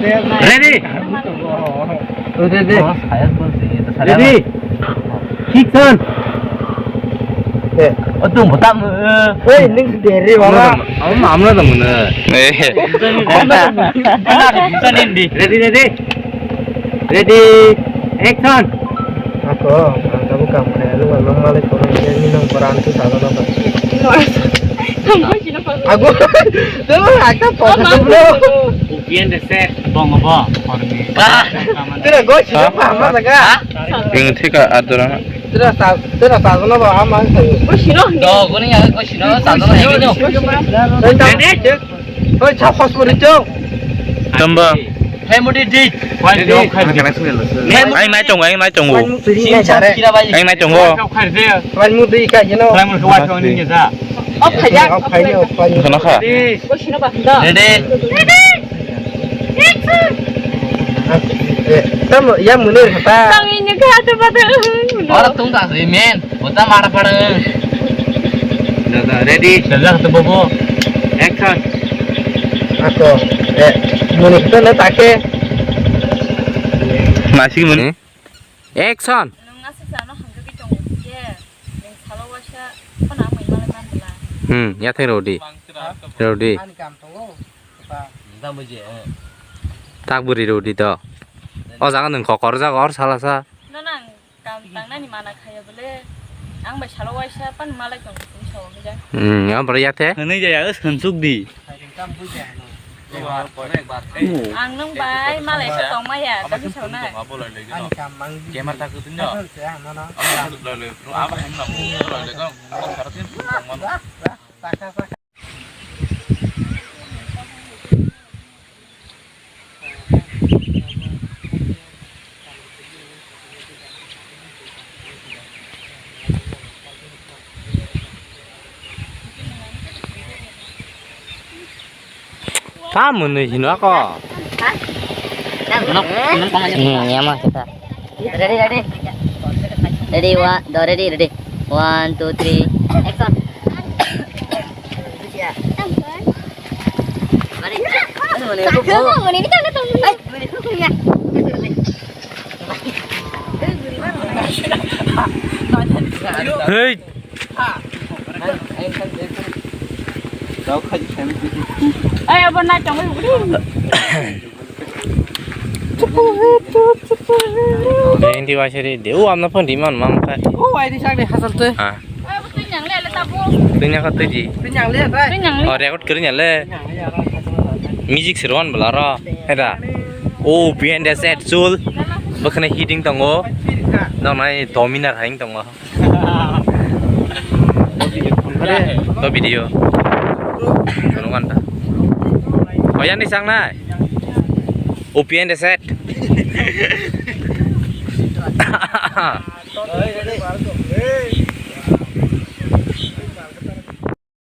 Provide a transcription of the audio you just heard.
Ready? Ready? Kick turn. 어떤 못함 왜 능 데리 와라 아무나 담으네. 네. Ready, ready? Ready? Action. Ako kamu kamu kayak lu memang malah orang ini nong peran tuh salah apa aku dulu agak polos bro Upian the set. Bong apa? Ormi. tidak gue sih paham saja 이거 티가 아더라. tidak salah apa aman sih 너 그냥 그거 싫어 사도는 얘기죠 oi chap hospital itu 덤바. 해물이 디 Quay vô khai cái này anh nãy trồng anh nãy trồng ngủ. anh muốn đi ngay chả đấy anh nãy trồng ngô. khai rìa. anh muốn đi cái gì nó Khai một cái quay cho anh nhìn ra. ốc phải đi ốc phải đi nó khả. Đi. 레디 tâm ya muốn đi ta 어라 통다 세면 못다 말아 버려 Dah, ready. Dah ketemu bu. Action. aku muốn đi itu nantiake 맛이 뭐니? 액션. 야태 로디. 로디. anh cầm tông 나 뭐지 딱 부리 로디 더. 자가는 거르자가 살아사. 너는 당나니 많아 가야 볼래 안 봐, 잘 와이샤 빤 말할 건 무슨 저거냐? 야, 버리 야태. Ini jaya sensuk di. 안 넘바 말할 거 정말야. tapi 저나. anh cầm mang Kayak mata aku tuh nyok. nó Lalu, apa yang nak? Lalu kan, kau syaratnya tak 다 먹는 희나가. ya mah kita ready ready 1 2 3 action 헤이. Ê, bên này chồng đi. Ini wasiri deu amna pun di mana mam kai. oh ai đi sang đây hasal tuh Ah, Ê, tôi nhận lại là tao vô. tunya kata ji. đi nhàng lihat đây Tôi nhận Oh, record kerja le. Music seruan belara. Heda. Oh, behind the set sul. Bakana heating tongo. Nang nai dominar haing tongo. To video. Kalau kan ta. Oh, yang di sana. Oh, behind the set.